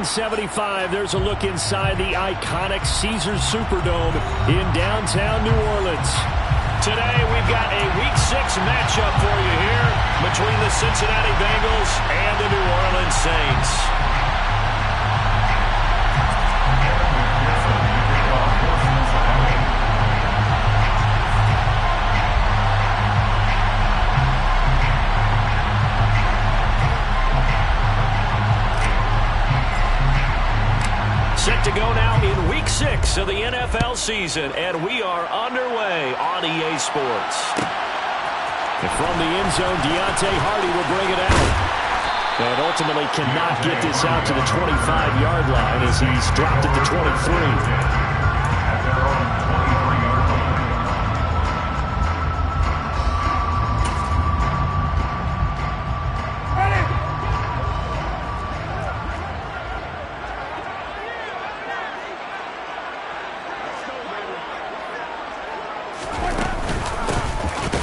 75, there's a look inside the iconic Caesars Superdome in downtown New Orleans. Today, we've got a Week 6 matchup for you here between the Cincinnati Bengals and the New Orleans Saints. Set to go now in Week 6 of the NFL season, and we are underway on EA Sports. And from the end zone, Deontay Hardy will bring it out. And ultimately cannot get this out to the 25-yard line as he's dropped at the 23.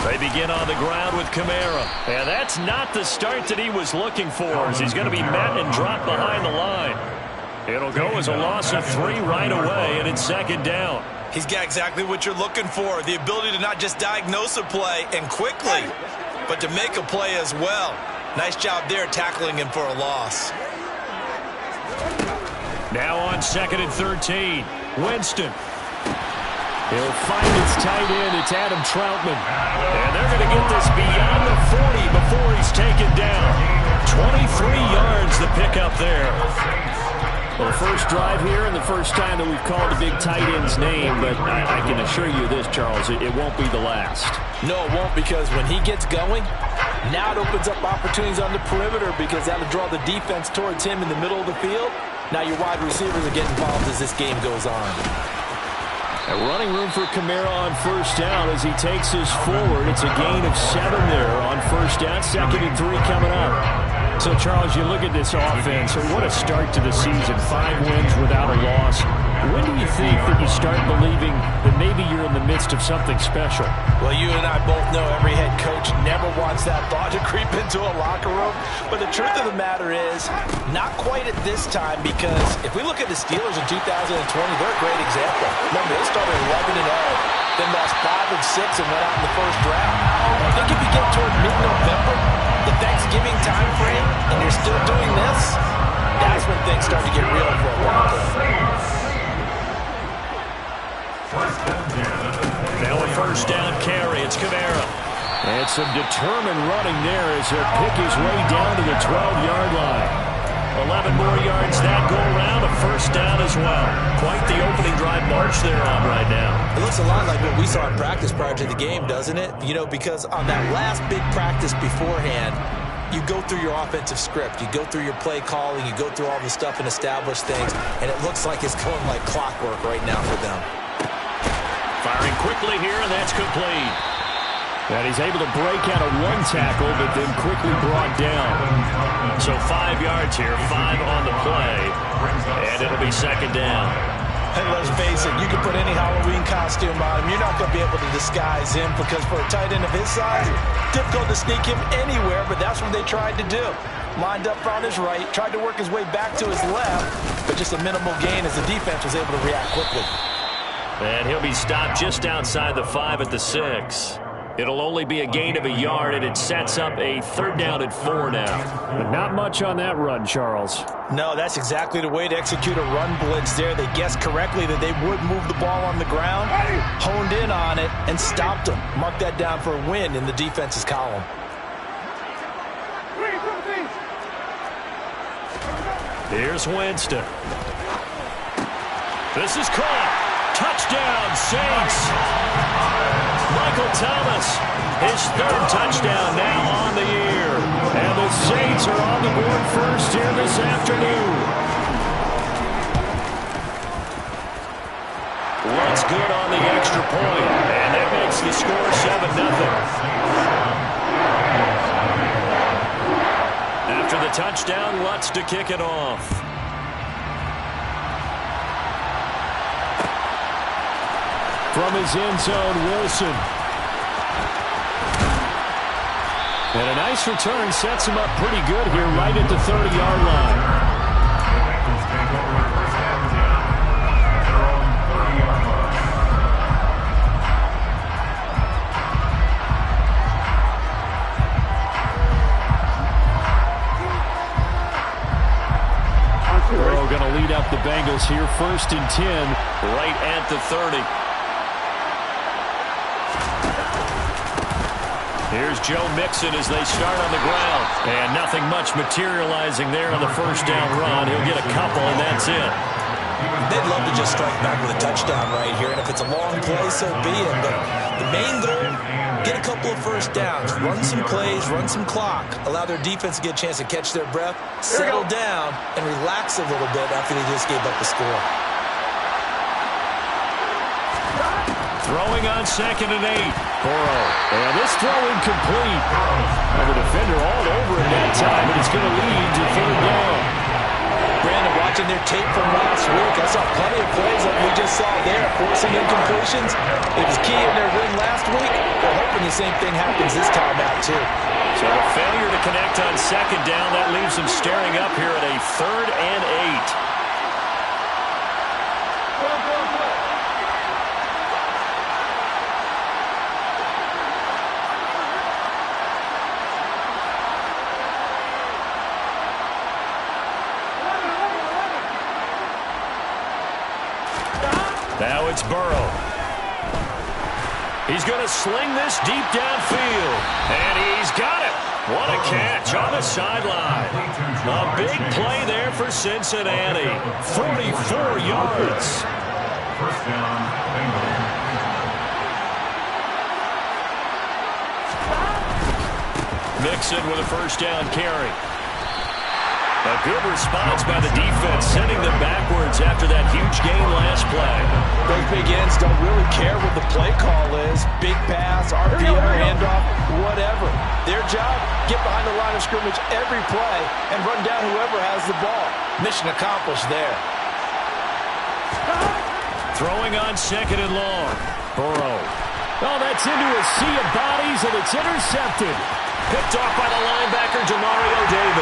They begin on the ground with Kamara. And that's not the start that he was looking for, as he's going to be met and dropped behind the line. It'll go as a loss of 3 right away, and it's second down. He's got exactly what you're looking for, the ability to not just diagnose a play and quickly, but to make a play as well. Nice job there tackling him for a loss. Now on 2nd and 13, Winston. He'll find his tight end. It's Adam Troutman. And they're going to get this beyond the 40 before he's taken down. 23 yards the pickup there. Well, the first drive here and the first time that we've called a big tight end's name, but I can assure you this, Charles, it won't be the last. No, it won't, because when he gets going, now it opens up opportunities on the perimeter, because that'll draw the defense towards him in the middle of the field. Now your wide receivers are getting involved as this game goes on. A running room for Kamara on first down as he takes his forward. It's a gain of 7 there on first down. 2nd and 3 coming up. So, Charles, you look at this offense, and what a start to the season. 5 wins without a loss. When do you think that you start believing that maybe you're in the midst of something special? Well, you and I both know every head coach never wants that thought to creep into a locker room. But the truth of the matter is, not quite at this time, because if we look at the Steelers in 2020, they're a great example. Remember, they started 11-0, then lost 5 and 6 and went out in the first round. I think if you get toward mid-November, the Thanksgiving time frame, and you're still doing this, that's when things start to get real for a while. Now a first down carry. It's Kamara. And some determined running there as he'll pick his way down to the 12-yard line. 11 more yards that go around. A first down as well. Quite the opening drive march they're on right now. It looks a lot like what we saw in practice prior to the game, doesn't it? You know, because on that last big practice beforehand, you go through your offensive script. You go through your play calling. You go through all the stuff and establish things. And it looks like it's going like clockwork right now for them. Firing quickly here, and that's complete. And he's able to break out of 1 tackle, but then quickly brought down. So 5 yards here, 5 on the play, and it'll be second down. And let's face it, you can put any Halloween costume on him. You're not going to be able to disguise him, because for a tight end of his size, difficult to sneak him anywhere, but that's what they tried to do. Lined up on his right, tried to work his way back to his left, but just a minimal gain as the defense was able to react quickly. And he'll be stopped just outside the 5 at the 6. It'll only be a gain of 1 yard, and it sets up a 3rd down and 4 now. But not much on that run, Charles. No, that's exactly the way to execute a run blitz there. They guessed correctly that they would move the ball on the ground, honed in on it, and stopped them. Mark that down for a win in the defense's column. Here's Winston. This is caught. Touchdown, Saints. Michael Thomas, his 3rd touchdown now on the year. And the Saints are on the board first here this afternoon. Lutz good on the extra point, and that makes the score 7-0. After the touchdown, Lutz to kick it off. From his end zone, Wilson. And a nice return sets him up pretty good here right at the 30-yard line. going to lead up the Bengals here 1st and 10. Right at the 30. Here's Joe Mixon as they start on the ground. And nothing much materializing there on the first down run. He'll get a couple, and that's it. They'd love to just strike back with a touchdown right here. And if it's a long play, so be it. But the main goal, get a couple of first downs. Run some plays, run some clock. Allow their defense to get a chance to catch their breath, settle down, and relax a little bit after they just gave up the score. Throwing on 2nd and 8. Burrow. And this throw incomplete. Well, the defender all over it that time, but it's going to lead to 3rd down. Brandon, watching their tape from last week, I saw plenty of plays like we just saw there, forcing incompletions. It was key in their win last week. They're hoping the same thing happens this time out, too. So a failure to connect on 2nd down. That leaves them staring up here at a 3rd and 8. Now it's Burrow. He's going to sling this deep downfield. And he's got it. What a catch on the sideline. A big play there for Cincinnati. 44 yards. First down, Bengals. Mixon with a first down carry. A good response by the defense, sending them backwards after that huge gain last play. Those big ends don't really care what the play call is. Big pass, RPO, handoff, whatever. Their job, get behind the line of scrimmage every play and run down whoever has the ball. Mission accomplished there. Throwing on 2nd and long. Burrow. Oh, that's into a sea of bodies, and it's intercepted. Picked off by the linebacker, Dmodirttytv.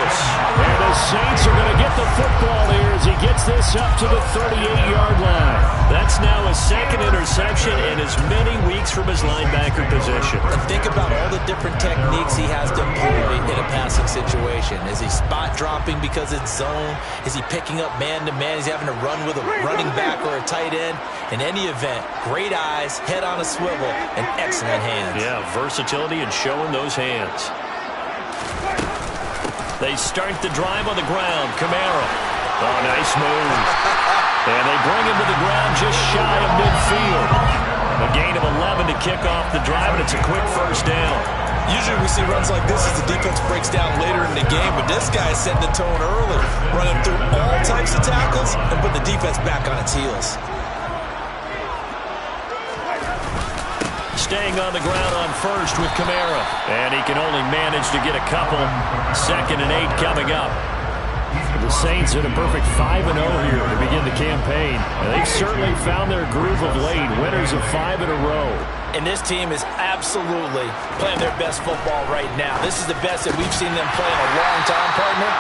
And the Saints are going to get the football here as he gets this up to the 38-yard line. That's now his 2nd interception in as many weeks from his linebacker position. And think about all the different techniques he has to employ in a passing situation. Is he spot dropping because it's zone? Is he picking up man-to-man? Is he having to run with a running back or a tight end? In any event, great eyes, head on a swivel, and excellent hands. Yeah, versatility and showing those hands. They start the drive on the ground. Kamara. Oh, nice move. And they bring him to the ground just shy of midfield. A gain of 11 to kick off the drive, and it's a quick first down. Usually we see runs like this as the defense breaks down later in the game, but this guy is setting the tone early, running through all types of tackles and put the defense back on its heels. Staying on the ground on first with Kamara. And he can only manage to get a couple. 2nd and 8 coming up. The Saints in a perfect 5-0 here to begin the campaign. And they've certainly found their groove of late. Winners of 5 in a row. And this team is absolutely playing their best football right now. This is the best that we've seen them play in a long time, partner.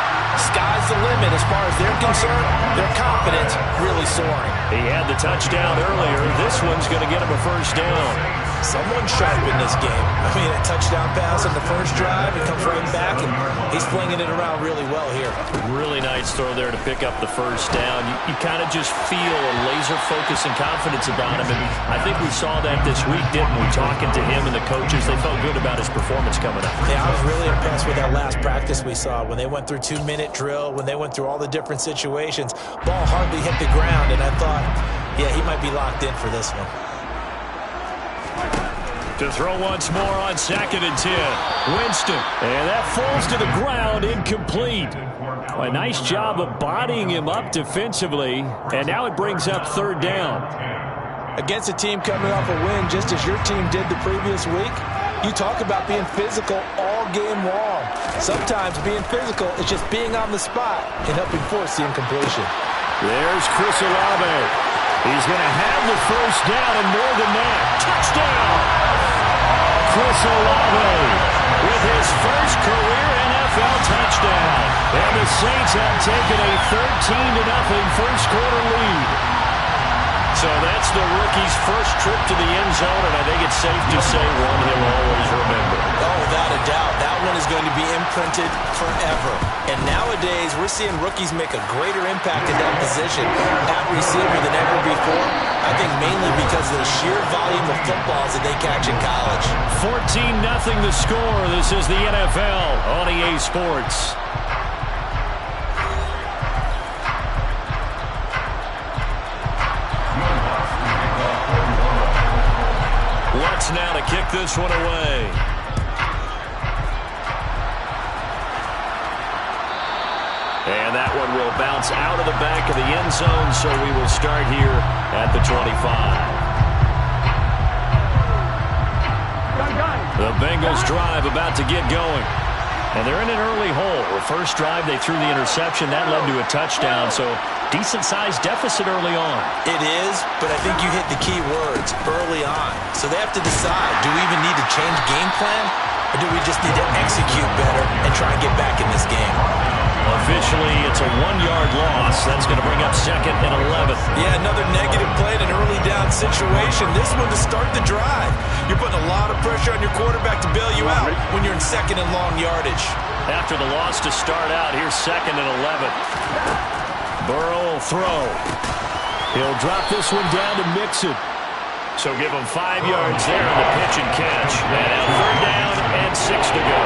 Sky's the limit as far as they're concerned. Their confidence really soaring. He had the touchdown earlier. This one's going to get him a first down. Someone sharp in this game. I mean, a touchdown pass on the first drive. It comes right back, and he's flinging it around really well here. Really nice throw there to pick up the first down. You kind of just feel a laser focus and confidence about him, and I think we saw that this week, didn't we? Talking to him and the coaches, they felt good about his performance coming up. Yeah, I was really impressed with that last practice we saw when they went through 2-minute drill, when they went through all the different situations. Ball hardly hit the ground, and I thought, yeah, he might be locked in for this one. To throw once more on 2nd and 10. Winston. And that falls to the ground, incomplete. A nice job of bodying him up defensively. And now it brings up 3rd down. Against a team coming off a win, just as your team did the previous week, you talk about being physical all game long. Sometimes being physical is just being on the spot and helping force the incompletion. There's Chris Olave. He's going to have the first down and more than that. Touchdown! Chris Olave with his first career NFL touchdown. And the Saints have taken a 13-0 first quarter lead. So that's the rookie's first trip to the end zone, and I think it's safe to say one he'll always remember. Oh, without a doubt. That one is going to be imprinted forever. And nowadays, we're seeing rookies make a greater impact at that position at receiver than ever before. I think mainly because of the sheer volume of footballs that they catch in college. 14-0 the score. This is the NFL on EA Sports. Now to kick this one away. And that one will bounce out of the back of the end zone, so we will start here at the 25. The Bengals drive about to get going. And they're in an early hole. The first drive, they threw the interception. That led to a touchdown, so decent-sized deficit early on. It is, but I think you hit the key words, early on. So they have to decide, do we even need to change game plan, or do we just need to execute better and try and get back in this game? Officially, it's a 1-yard loss. That's going to bring up 2nd and 11. Yeah, another negative play in an early down situation. This one to start the drive. You're putting a lot of pressure on your quarterback to bail you out when you're in 2nd and long yardage. After the loss to start out, here's 2nd and 11. Burrow will throw. He'll drop this one down to Mixon. So give him 5 yards there on the pitch and catch. And now 3rd down and 6 to go.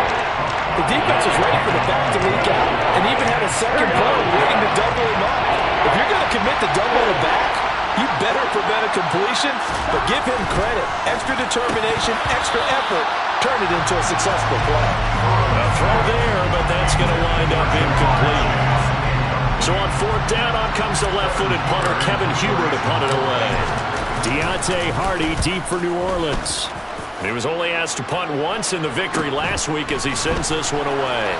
The defense was ready for the back to leak out and even had a second play waiting to double him up. If you're going to commit to double the back, you better prevent a completion, but give him credit. Extra determination, extra effort, turn it into a successful play. A throw there, but that's going to wind up incomplete. So on 4th down, on comes the left-footed punter, Kevin Huber, to punt it away. Deontay Hardy deep for New Orleans. He was only asked to punt once in the victory last week as he sends this one away.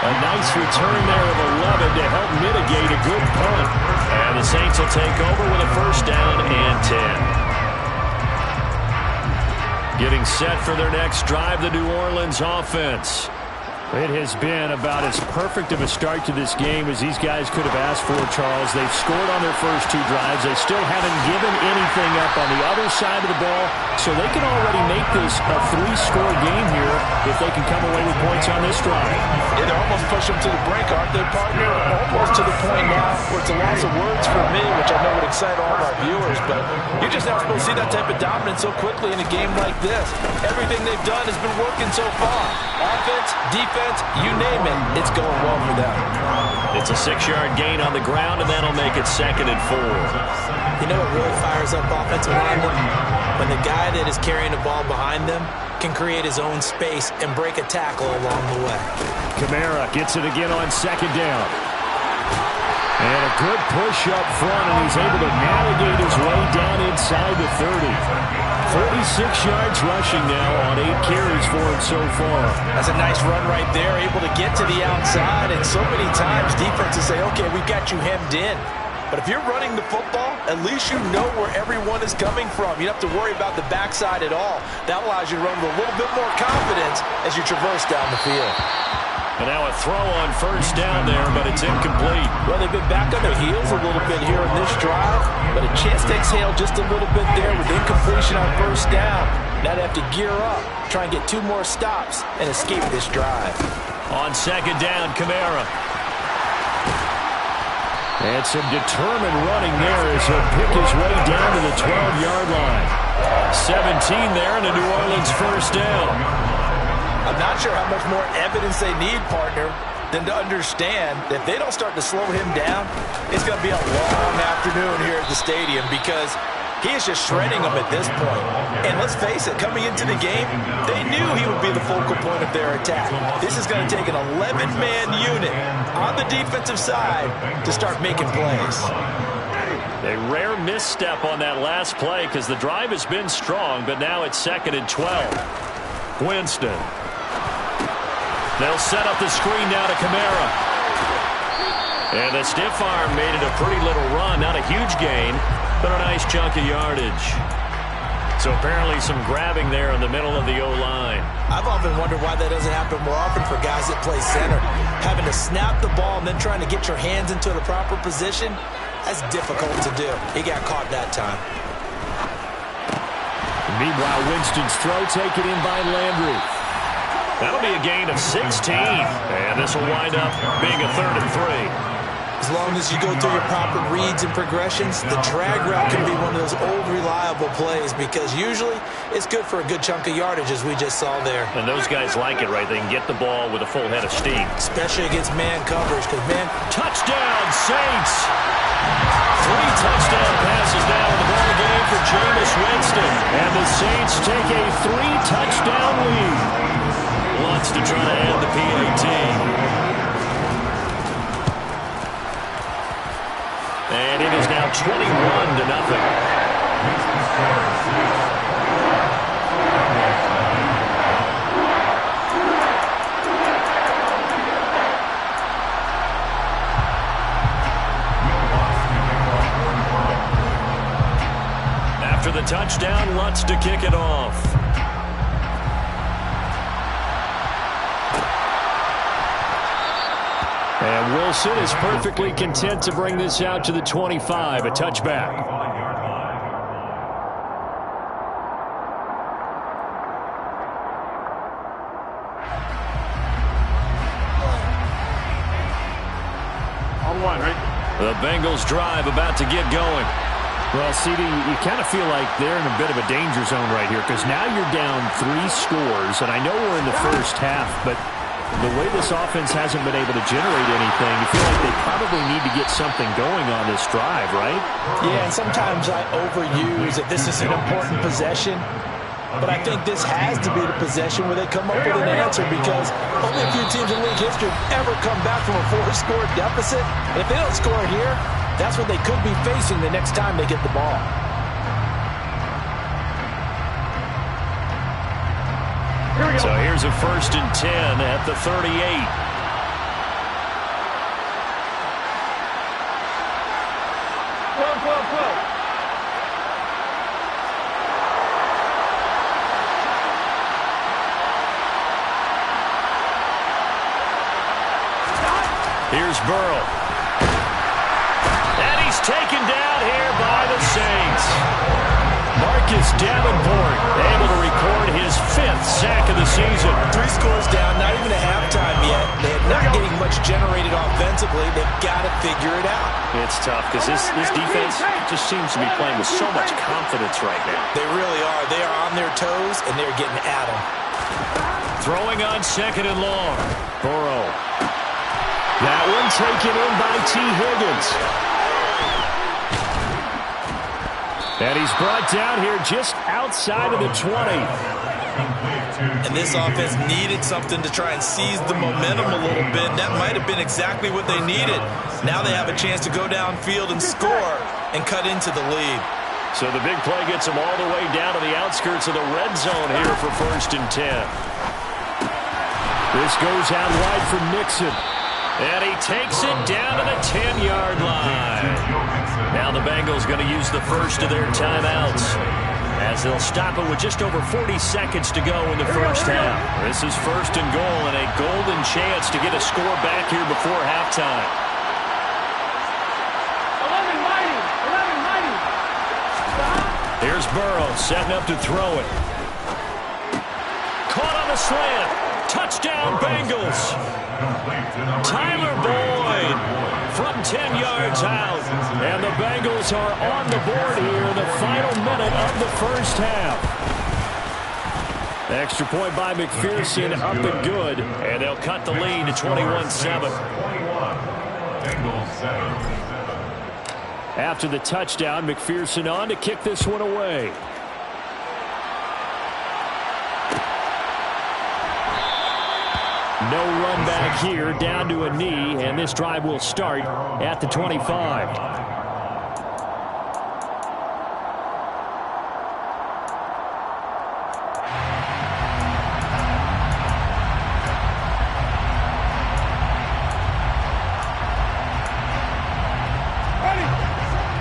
A nice return there of 11 to help mitigate a good punt. And the Saints will take over with a 1st down and 10. Getting set for their next drive, the New Orleans offense. It has been about as perfect of a start to this game as these guys could have asked for, Charles. They've scored on their first 2 drives. They still haven't given anything up on the other side of the ball, so they can already make this a 3-score game here if they can come away with points on this drive. Yeah, they're almost pushing them to the brink, aren't they, partner? Almost to the point now where it's a loss of words for me, which I know would excite all of our viewers, but you're just not supposed to see that type of dominance so quickly in a game like this. Everything they've done has been working so far. Offense, defense, you name it, it's going well for them. It's a 6-yard gain on the ground, and that'll make it 2nd and 4. You know what really fires up offensive linemen? When the guy that is carrying the ball behind them can create his own space and break a tackle along the way. Kamara gets it again on 2nd down. And a good push up front, and he's able to navigate his way down inside the 30. 46 yards rushing now on 8 carries for him so far. That's a nice run right there, able to get to the outside, and so many times defenses say, okay, we've got you hemmed in. But if you're running the football, at least you know where everyone is coming from. You don't have to worry about the backside at all. That allows you to run with a little bit more confidence as you traverse down the field. And now a throw on 1st down there, but it's incomplete. Well, they've been back on their heels a little bit here in this drive, but a chance to exhale just a little bit there with incompletion on 1st down. Now they have to gear up, try and get 2 more stops, and escape this drive. On 2nd down, Kamara. And some determined running there as he'll pick his way down to the 12-yard line. 17 there and a New Orleans 1st down. I'm not sure how much more evidence they need, partner, than to understand that if they don't start to slow him down, it's going to be a long afternoon here at the stadium because he is just shredding them at this point. And let's face it, coming into the game, they knew he would be the focal point of their attack. This is going to take an 11-man unit on the defensive side to start making plays. A rare misstep on that last play because the drive has been strong, but now it's 2nd and 12. Winston. They'll set up the screen now to Kamara. And the stiff arm made it a pretty little run. Not a huge gain, but a nice chunk of yardage. So apparently some grabbing there in the middle of the O-line. I've often wondered why that doesn't happen more often for guys that play center. Having to snap the ball and then trying to get your hands into the proper position, That's difficult to do. He got caught that time. Meanwhile, Winston's throw taken in by Landry. That'll be a gain of 16. And this will wind up being a 3rd and 3. As long as you go through your proper reads and progressions, the drag route can be one of those old reliable plays because usually it's good for a good chunk of yardage, as we just saw there. And those guys like it, right? They can get the ball with a full head of steam. Especially against man coverage because, man, touchdown, Saints! 3 touchdown passes now in the ball game for Jameis Winston. And the Saints take a 3-touchdown lead. Wants to try to end the PAT. And it is now 21-0. After the touchdown, Lutz to kick it off. And Wilson is perfectly content to bring this out to the 25, a touchback. On one, right? The Bengals drive about to get going. Well, CD, you kind of feel like they're in a bit of a danger zone right here because now you're down 3 scores, and I know we're in the first half, but the way this offense hasn't been able to generate anything, you feel like they probably need to get something going on this drive, right? Yeah, and sometimes I overuse that this is an important possession, but I think this has to be the possession where they come up with an answer because only a few teams in league history have ever come back from a 4-score deficit. And if they don't score here, that's what they could be facing the next time they get the ball. So here's a 1st and 10 at the 38. Here's Burrow. And he's taken down here by the Saints. Marcus Davenport able to record his 5th sack of the season. 3 scores down, not even a halftime yet. They're not getting much generated offensively. They've got to figure it out. It's tough because this defense just seems to be playing with so much confidence right now. They really are. They are on their toes, and they're getting at them. Throwing on 2nd and long. Burrow. That one taken in by T. Higgins. And he's brought down here just outside of the 20. And this offense needed something to try and seize the momentum a little bit. That might have been exactly what they needed. Now they have a chance to go downfield and score and cut into the lead. So the big play gets them all the way down to the outskirts of the red zone here for 1st and 10. This goes out wide for Nixon. And he takes it down to the 10-yard line. Now the Bengals going to use the first of their timeouts as they'll stop it with just over 40 seconds to go in the first half. This is 1st and goal and a golden chance to get a score back here before halftime. 11-90. Here's Burrow setting up to throw it. Caught on the slant. Touchdown Bengals. Tyler Boyd from 10 yards out. And the Bengals are on the board here in the final minute of the first half. Extra point by McPherson, up and good. And they'll cut the lead to 21-7. After the touchdown, McPherson on to kick this one away. No run back here, down to a knee, and this drive will start at the 25.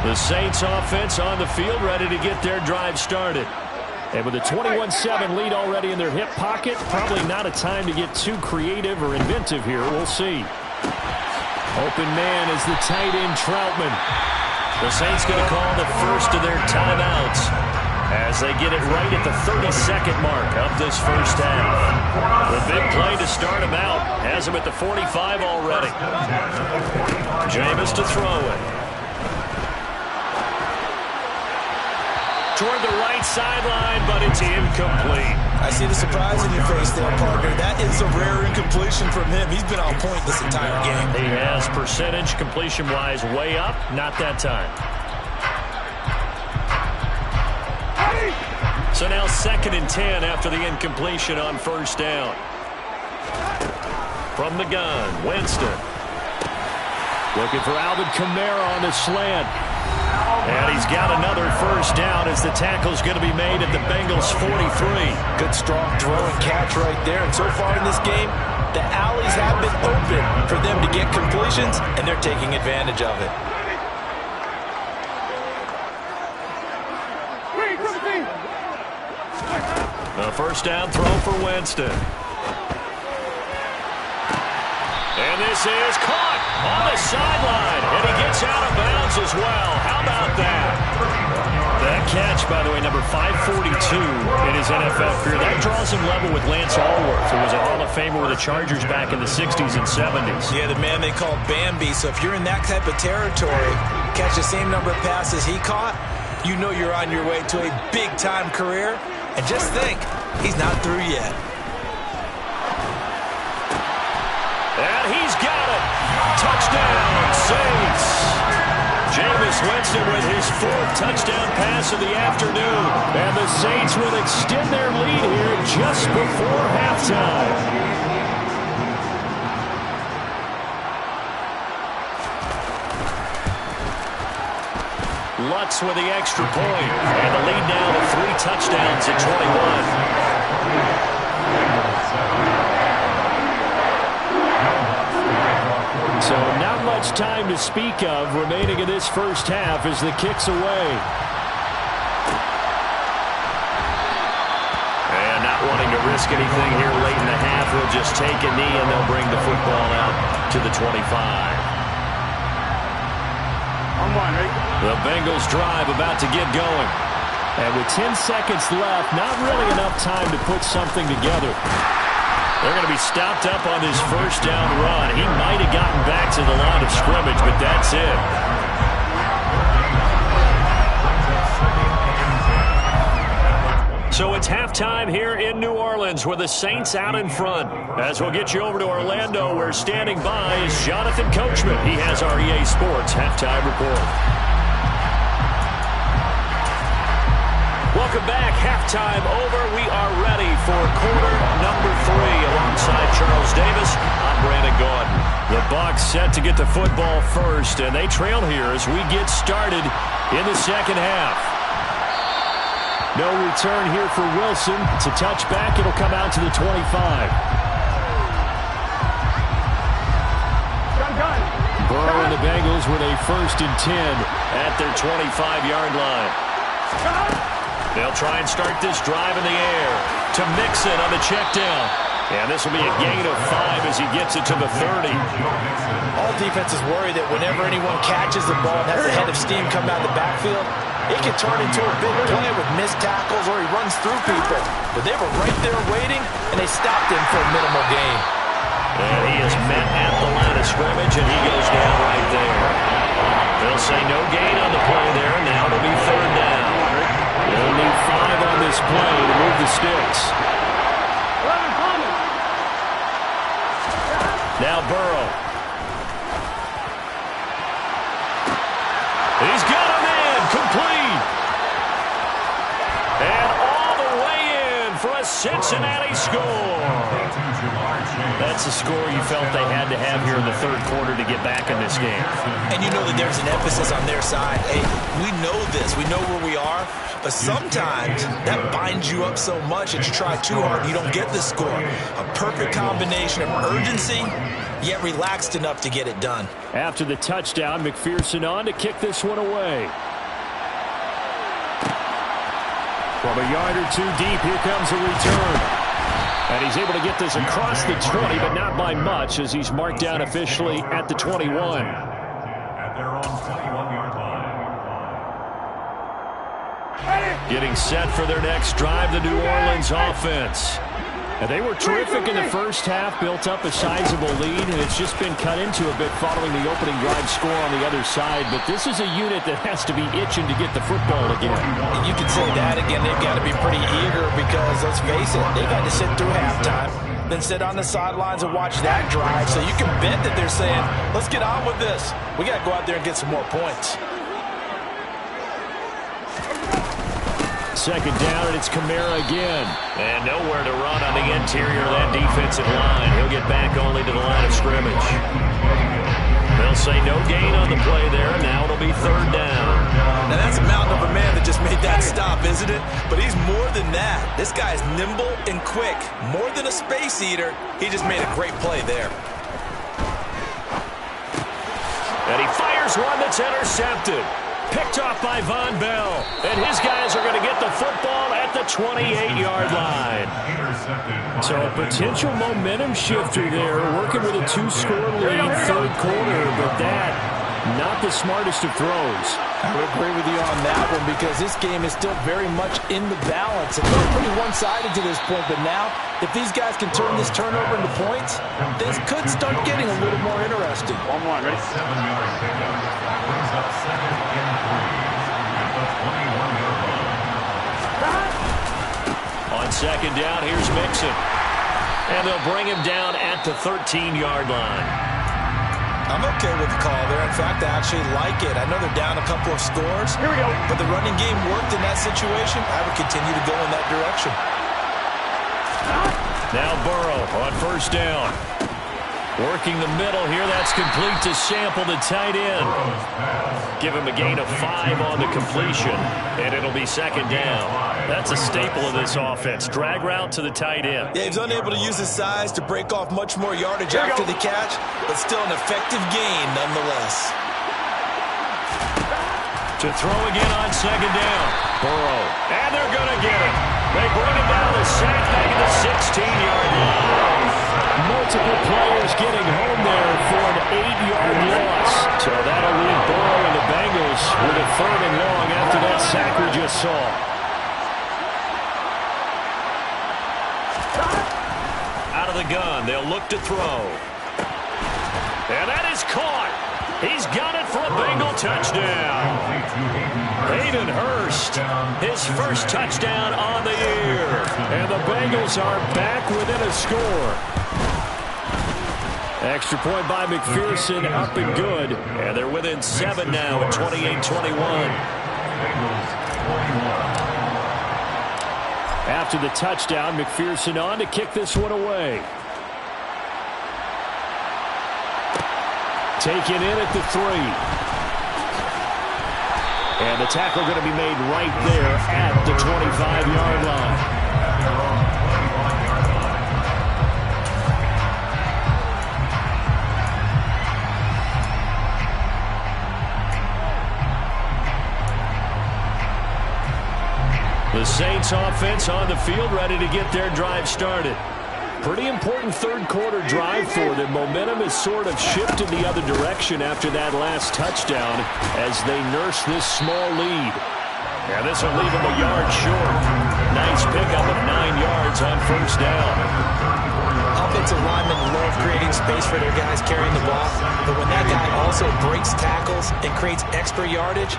The Saints offense on the field, ready to get their drive started. And with a 21-7 lead already in their hip pocket, probably not a time to get too creative or inventive here. We'll see. Open man is the tight end Troutman. The Saints going to call the first of their timeouts as they get it right at the 32nd mark of this first half. The big play to start him out has him at the 45 already. Jameis to throw it. Toward the right sideline, but it's incomplete. I see the surprise in your face there, partner. That is a rare incompletion from him. He's been on point this entire game. He has percentage completion-wise way up. Not that time. So now 2nd and 10 after the incompletion on first down. From the gun, Winston. Looking for Alvin Kamara on the slant. And he's got another first down as the tackle's going to be made at the Bengals' 43. Good, strong throw and catch right there. And so far in this game, the alleys have been open for them to get completions, and they're taking advantage of it. A first down throw for Winston. And this is caught on the sideline. And he gets out of bounds as well. How about that? That catch, by the way, number 542 in his NFL career. That draws him level with Lance Allworth, who was a Hall of Famer with the Chargers back in the 60s and 70s. Yeah, the man they call Bambi. So if you're in that type of territory, catch the same number of passes he caught, you know you're on your way to a big-time career. And just think, he's not through yet. And he's got it. Touchdown, Saints. Jameis Winston with his 4th touchdown pass of the afternoon. And the Saints will extend their lead here just before halftime. Lutz with the extra point. And the lead now to 3 touchdowns at 21. So not much time to speak of remaining in this first half as the kick's away. And not wanting to risk anything here late in the half, he'll just take a knee and they'll bring the football out to the 25. On one, right? The Bengals drive about to get going. And with 10 seconds left, not really enough time to put something together. They're going to be stopped up on this first down run. He might have gotten back to the line of scrimmage, but that's it. So it's halftime here in New Orleans with the Saints out in front. As we'll get you over to Orlando, where standing by is Jonathan Coachman. He has our EA Sports halftime report. Welcome back. Halftime over. We are ready for quarter number 3. Alongside Charles Davis, I'm Brandon Gordon. The Bucs set to get the football first, and they trail here as we get started in the second half. No return here for Wilson. It's a touchback. It'll come out to the 25. Burrow and the Bengals with a 1st and 10 at their 25-yard line. They'll try and start this drive in the air to Mixon on the check down. And this will be a gain of 5 as he gets it to the 30. All defenses worry that whenever anyone catches the ball and has a head of steam come out of the backfield, it can turn into a big play with missed tackles or he runs through people. But they were right there waiting, and they stopped him for a minimal gain. And he is met at the line of scrimmage, and he goes down right there. They'll say no gain on the play there. Now it'll be 3rd down. They'll need 5 on this play to move the sticks. Now Burrow. He's got him in. Complete. And all the way in for a Cincinnati score. That's a score you felt they had to have here in the 3rd quarter to get back in this game. And you know that there's an emphasis on their side. Hey, we know this. We know where we are. But sometimes that binds you up so much that you try too hard and you don't get the score. A perfect combination of urgency, yet relaxed enough to get it done. After the touchdown, McPherson on to kick this one away. From a yard or 2 deep, here comes a return. And he's able to get this across the 20, but not by much, as he's marked down officially at the 21. At their own 21-yard line. Getting set for their next drive, the New Orleans offense. And they were terrific in the first half, built up a sizable lead, and it's just been cut into a bit following the opening drive score on the other side. But this is a unit that has to be itching to get the football again. You can say that again. They've got to be pretty eager because, let's face it, they've had to sit through halftime, then sit on the sidelines and watch that drive. So you can bet that they're saying, let's get on with this. We got to go out there and get some more points. Second down, and it's Kamara again. And nowhere to run on the interior of that defensive line. He'll get back only to the line of scrimmage. They'll say no gain on the play there. Now it'll be third down. Now that's a mountain of a man that just made that stop, isn't it? But he's more than that. This guy's nimble and quick. More than a space eater. He just made a great play there. And he fires one that's intercepted. Picked off by Von Bell. And his guys are going to get the football at the 28-yard line. So a potential momentum shifter there, working with a 2-score lead, third quarter, but that, not the smartest of throws. I would agree with you on that one because this game is still very much in the balance. It's pretty one-sided to this point, but now, if these guys can turn this turnover into points, things could start getting a little more interesting. 1-1, ready? 7-yard pickup. Brings up 2nd and 3 at the 21-yard line. On second down, here's Mixon. And they'll bring him down at the 13-yard line. I'm okay with the call there. In fact, I actually like it. I know they're down a couple of scores. Here we go. But the running game worked in that situation. I would continue to go in that direction. Now Burrow on first down. Working the middle here. That's complete to Sample, the tight end. Give him a gain of 5 on the completion, and it'll be second down. That's a staple of this offense. Drag route to the tight end. Yeah, he's unable to use his size to break off much more yardage after the catch, but still an effective gain nonetheless. To throw again on second down. Burrow. And they're going to get him. They bring him down the sack back at the 16-yard line. Multiple players getting home there for an 8-yard loss. So that'll leave Burrow and the Bengals with a third and long after that sack we just saw. Out of the gun, they'll look to throw. And that is caught. He's got it for a Bengal touchdown. Hayden Hurst, his first touchdown on the year. And the Bengals are back within a score. Extra point by McPherson, up and good. And they're within 7 now at 28-21. After the touchdown, McPherson on to kick this one away. Taken in at the 3. And the tackle going to be made right there at the 25-yard line. The Saints offense on the field, ready to get their drive started. Pretty important third quarter drive for them. Momentum has sort of shifted the other direction after that last touchdown as they nurse this small lead. And this will leave them a yard short. Nice pickup of 9 yards on first down. Offensive linemen love creating space for their guys carrying the ball, but when that guy also breaks tackles and creates extra yardage,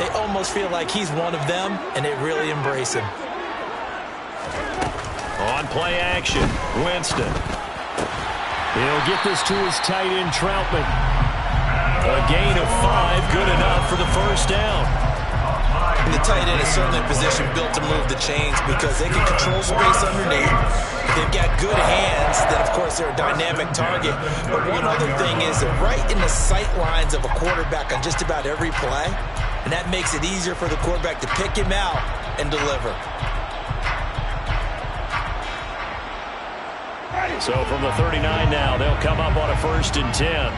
they almost feel like he's one of them, and they really embrace him. On play action, Winston. He'll get this to his tight end, Troutman. A gain of 5, good enough for the first down. The tight end is certainly a position built to move the chains because they can control space underneath. If they've got good hands, then of course they're a dynamic target. But one other thing is they're right in the sight lines of a quarterback on just about every play, and that makes it easier for the quarterback to pick him out and deliver. So from the 39 now, they'll come up on a 1st and 10.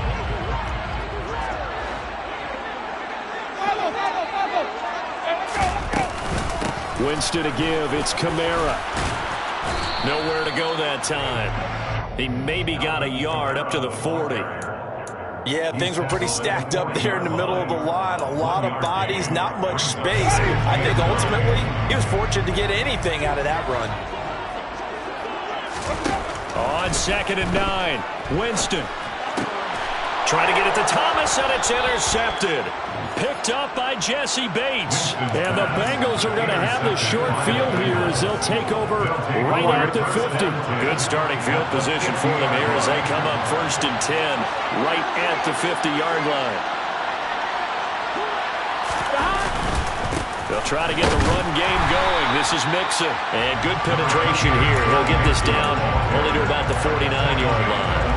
Winston to give. It's Kamara. Nowhere to go that time. He maybe got a yard up to the 40. Yeah, things were pretty stacked up there in the middle of the line. A lot of bodies, not much space. I think ultimately he was fortunate to get anything out of that run. On 2nd and 9, Winston. Trying to get it to Thomas, and it's intercepted. Picked up by Jesse Bates. And the Bengals are going to have the short field here as they'll take over right at the 50. Good starting field position for them here as they come up 1st and 10 right at the 50-yard line. They'll try to get the run game going. This is Mixon. And good penetration here. He'll get this down only to about the 49-yard line.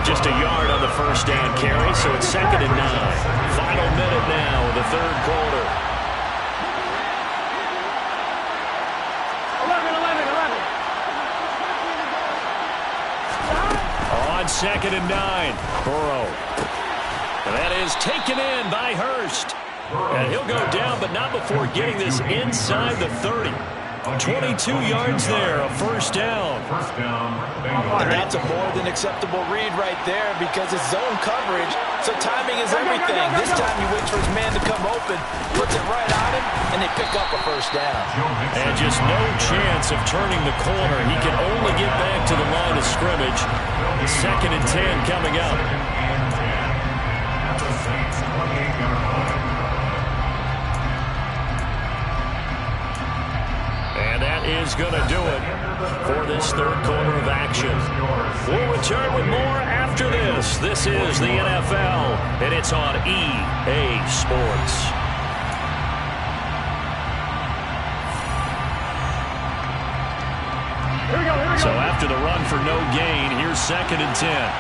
Just a yard on the first down carry, so it's 2nd and 9. Final minute now of the 3rd quarter. 11. On 2nd and 9, Burrow. That is taken in by Hurst. And he'll go down, but not before getting this inside the 30. 22 yards there, a first down. And that's a more than acceptable read right there because it's zone coverage, so timing is everything. This time he waits for his man to come open, puts it right on him, and they pick up a first down. And just no chance of turning the corner. He can only get back to the line of scrimmage. 2nd and 10 coming up. And that is going to do it for this 3rd quarter of action. We'll return with more after this. This is the NFL, and it's on EA Sports. Here we go. So after the run for no gain, here's 2nd and 10.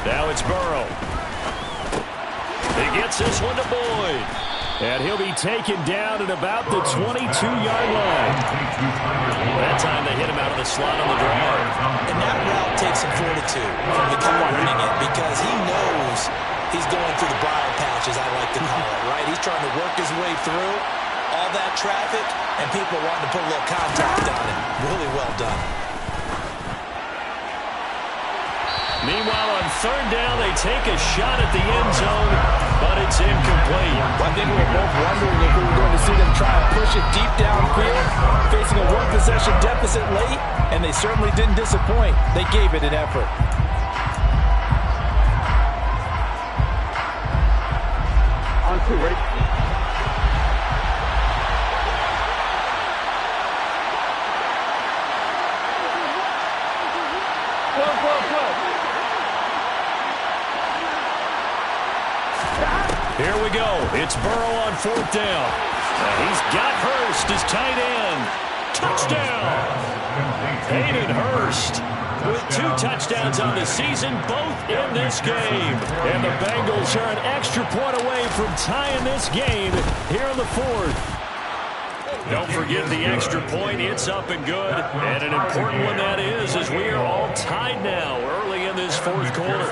Now it's Burrow. He gets this one to Boyd. And he'll be taken down at about the 22-yard line. That time they hit him out of the slot on the drive. And that route takes some fortitude from the guy running it because he knows he's going through the briar patch, as I like to call it, right? He's trying to work his way through all that traffic, and people wanting to put a little contact on him. Really well done. Meanwhile, on 3rd down, they take a shot at the end zone, but it's incomplete. I think we were both wondering if we were going to see them try and push it deep downfield, facing a one-possession deficit late, and they certainly didn't disappoint. They gave it an effort. On 2, ready? Here we go. It's Burrow on 4th down. And he's got Hurst as tight end. Touchdown. Hayden Hurst with 2 touchdowns on the season, both in this game. And the Bengals are an extra point away from tying this game here in the 4th. Don't forget the extra point. It's up and good. And an important one that is, as we are all tied now early in this 4th quarter.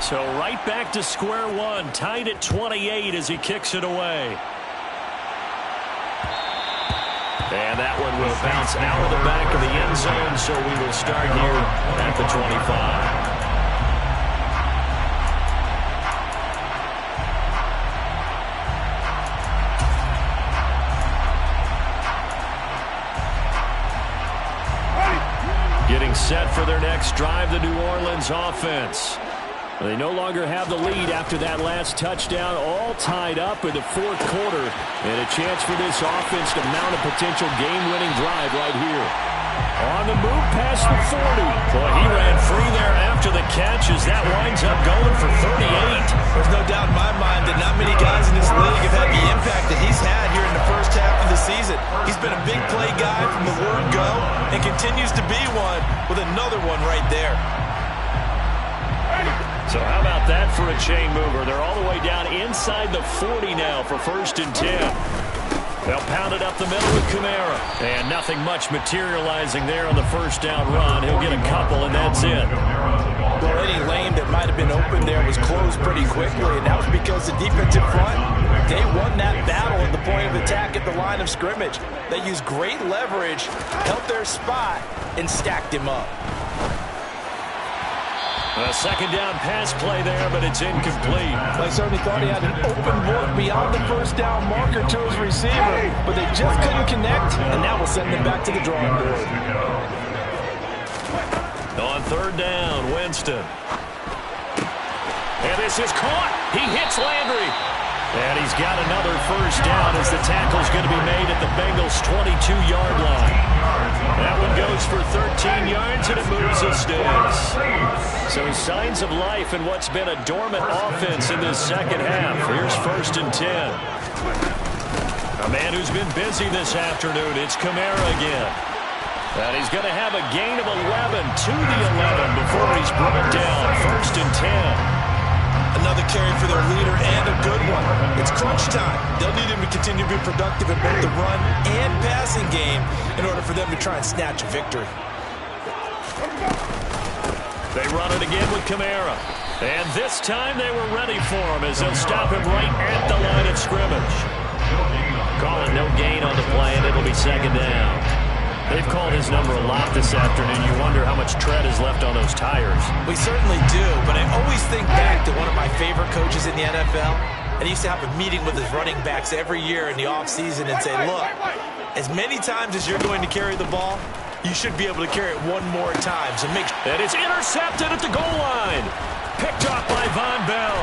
So right back to square one, tied at 28 as he kicks it away. And that one will bounce out of the back of the end zone, so we will start here at the 25. Getting set for their next drive, the New Orleans offense. They no longer have the lead after that last touchdown, all tied up in the 4th quarter. And a chance for this offense to mount a potential game-winning drive right here. On the move past the 40. Boy, he ran free there after the catch as that winds up going for 38. There's no doubt in my mind that not many guys in this league have had the impact that he's had here in the first half of the season. He's been a big play guy from the word go and continues to be one with another one right there. So how about that for a chain mover? They're all the way down inside the 40 now for 1st and 10. They'll pound it up the middle with Kamara. And nothing much materializing there on the first down run. He'll get a couple, and that's it. Well, any lane that might have been open there was closed pretty quickly, and that was because the defensive front, they won that battle at the point of attack at the line of scrimmage. They used great leverage, held their spot, and stacked him up. A second down pass play there, but it's incomplete. I certainly thought he had an open look beyond the first down marker to his receiver, but they just couldn't connect, and that will send them back to the drawing board. On third down, Winston. And this is caught. He hits Landry. And he's got another first down as the tackle's going to be made at the Bengals' 22-yard line. That one goes for 13 yards, and it moves the sticks. So signs of life in what's been a dormant offense in this second half. Here's 1st and 10. A man who's been busy this afternoon, it's Kamara again. And he's going to have a gain of 11 to the 11 before he's brought down. 1st and 10. Another carry for their leader and a good one. It's crunch time. They'll need him to continue to be productive in both the run and passing game in order for them to try and snatch a victory. They run it again with Kamara. And this time they were ready for him as they'll stop him right at the line of scrimmage. Calling no gain on the play, and it'll be second down. They've called his number a lot this afternoon. You wonder how much tread is left on those tires. We certainly do, but I always think back to one of my favorite coaches in the NFL. And he used to have a meeting with his running backs every year in the offseason and say, look, as many times as you're going to carry the ball, you should be able to carry it one more time. So make sure. And it's intercepted at the goal line. Picked off by Von Bell.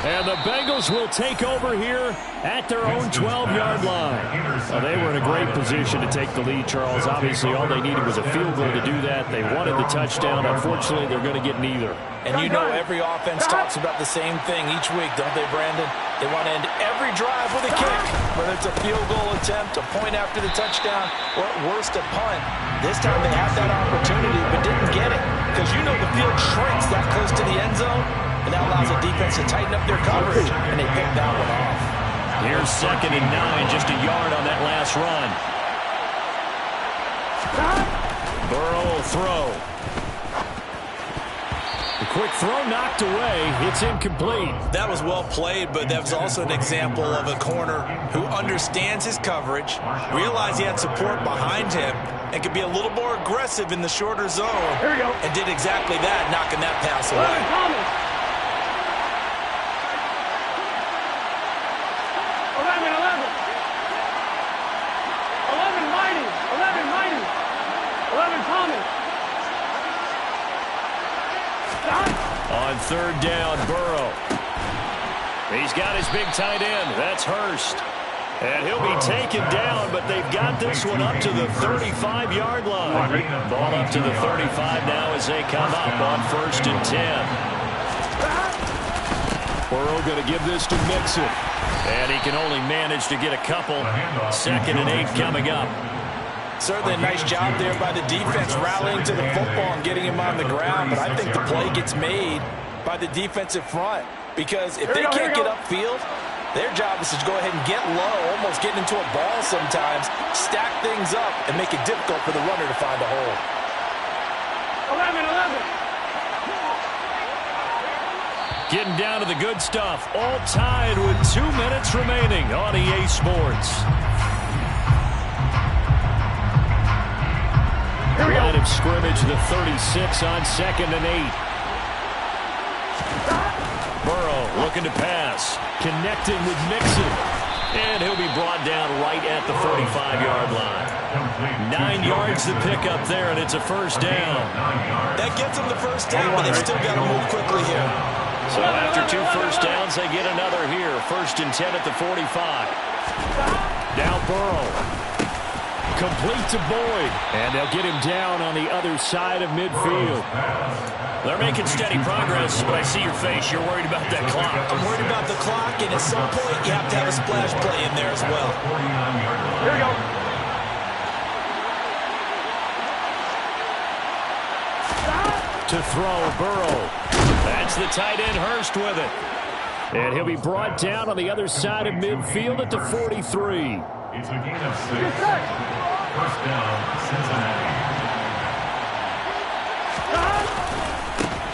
And the Bengals will take over here at their own 12-yard line. Well, they were in a great position to take the lead, Charles. Obviously, all they needed was a field goal to do that. They wanted the touchdown. Unfortunately, they're going to get neither. And you know every offense talks about the same thing each week, don't they, Brandon? They want to end every drive with a kick, whether it's a field goal attempt, a point after the touchdown, or at worst, a punt. This time they had that opportunity but didn't get it because you know the field shrinks that close to the end zone. And that allows the defense to tighten up their coverage, and they picked that one off. Here's 2nd and 9, just a yard on that last run. Burrow will throw. The quick throw knocked away. It's incomplete. That was well played, but that was also an example of a corner who understands his coverage, realized he had support behind him, and could be a little more aggressive in the shorter zone, and did exactly that, knocking that pass away. 3rd down, Burrow. He's got his big tight end. That's Hurst. And he'll be taken down, but they've got this one up to the 35-yard line. Ball up to the 35 now as they come up on 1st and 10. Burrow going to give this to Mixon. And he can only manage to get a couple. 2nd and 8 coming up. Certainly a nice job there by the defense rallying to the football and getting him on the ground, but I think the play gets made by the defensive front because if they can't get upfield, their job is to go ahead and get low, almost getting into a ball sometimes, stack things up, and make it difficult for the runner to find a hole. 11. Getting down to the good stuff, all tied with 2 minutes remaining on EA Sports. Line of scrimmage, the 36 on 2nd and 8. Burrow looking to pass. Connecting with Mixon. And he'll be brought down right at the 45-yard line. 9 yards to pick up there, and it's a 1st down. That gets them the 1st down, but they've still got to move quickly here. So after 2 first downs, they get another here. 1st and 10 at the 45. Now Burrow. Complete to Boyd. And they'll get him down on the other side of midfield. They're making steady progress, but I see your face. You're worried about that clock. I'm worried about the clock, and at some point, you have to have a splash play in there as well. Here we go. To throw, Burrow. That's the tight end, Hurst, with it. And he'll be brought down on the other side of midfield at the 43. It's a gain of 6. First down, Cincinnati.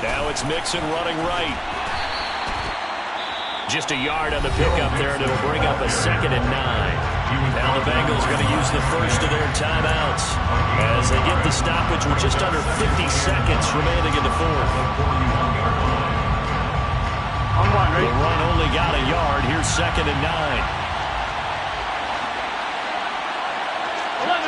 Now it's Mixon running right. Just a yard on the pickup there, and it'll bring up a 2nd and 9. Now the Bengals are going to use the first of their timeouts as they get the stoppage with just under 50 seconds remaining in the fourth. The run only got a yard. Here's 2nd and 9. 11.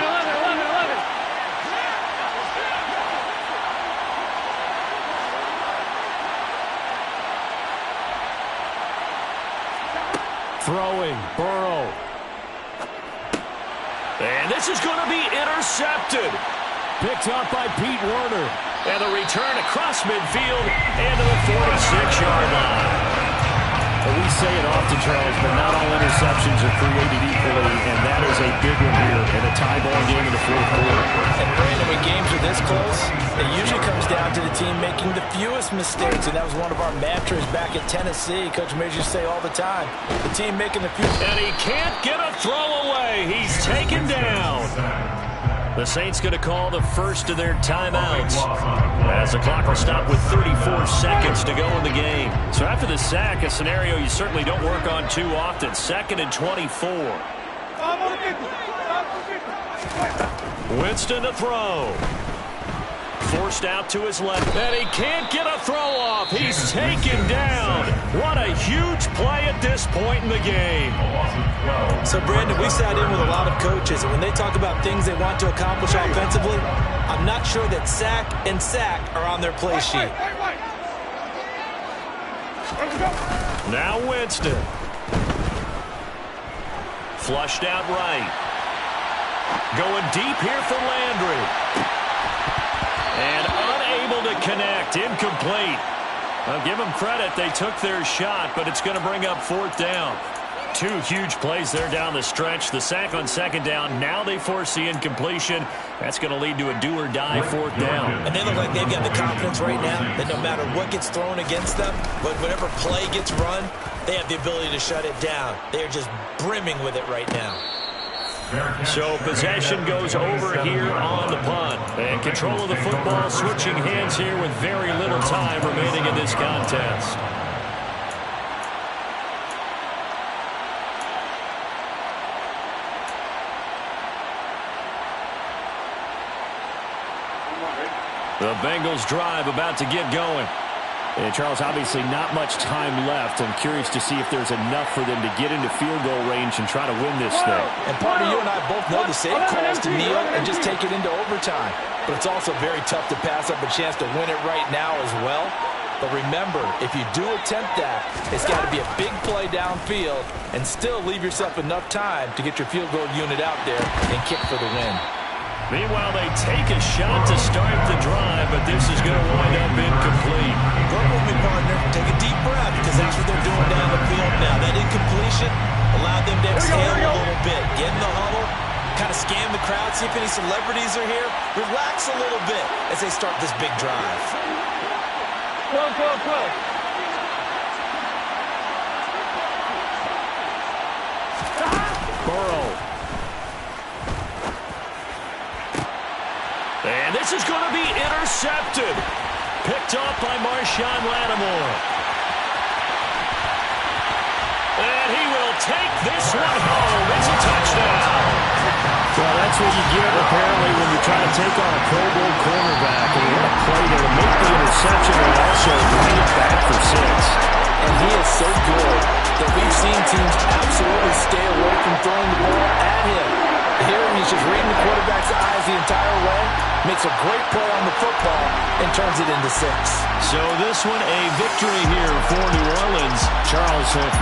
Throwing, Burrow. And this is going to be intercepted. Picked up by Pete Werner. And the return across midfield and to the 46-yard line. We say it often, Charles, but not all interceptions are created equally, and that is a big one here in a tie ball game in the fourth quarter. And Brandon, when games are this close, it usually comes down to the team making the fewest mistakes, and that was one of our mantras back at Tennessee. Coach Major used to say all the time, the team making the fewest. And he can't get a throw away. He's taken down. The Saints going to call the first of their timeouts as the clock will stop with 34 seconds to go in the game. So after the sack, a scenario you certainly don't work on too often. 2nd and 24. Winston to throw. Forced out to his left, and he can't get a throw off. He's taken down. What a huge play at this point in the game. So, Brandon, we sat in with a lot of coaches, and when they talk about things they want to accomplish offensively, I'm not sure that sack and sack are on their play sheet. Now Winston. Flushed out right. Going deep here for Landry. And unable to connect. Incomplete. I'll give them credit. They took their shot, but it's going to bring up 4th down. 2 huge plays there down the stretch. The sack on 2nd down. Now they force the incompletion. That's going to lead to a do-or-die 4th down. And they look like they've got the confidence right now that no matter what gets thrown against them, whatever play gets run, they have the ability to shut it down. They're just brimming with it right now. So possession goes over here on the punt. And control of the football switching hands here with very little time remaining in this contest. The Bengals drive about to get going. And Charles, obviously not much time left. I'm curious to see if there's enough for them to get into field goal range and try to win this thing. And partner, you and I both know the safe calls to kneel and just take it into overtime. But it's also very tough to pass up a chance to win it right now as well. But remember, if you do attempt that, it's got to be a big play downfield and still leave yourself enough time to get your field goal unit out there and kick for the win. Meanwhile, they take a shot to start the drive, but this is going to wind up incomplete. Work with me, partner. Take a deep breath because that's what they're doing down the field now. That incompletion allowed them to exhale a little bit. Get in the huddle, kind of scan the crowd, see if any celebrities are here. Relax a little bit as they start this big drive. Go. Burrow. And this is going to be intercepted. Picked off by Marshawn Lattimore. And he will take this one home. It's a touchdown. Well, that's what you get, apparently, when you're trying to take on a Pro Bowl cornerback. And what a play to make the interception and also bring it back for 6. And he is so good that we've seen teams absolutely stay away from throwing the ball at him. Here, he's just reading the quarterback's eyes the entire way, makes a great play on the football, and turns it into 6. So this one a victory here for New Orleans. Charles,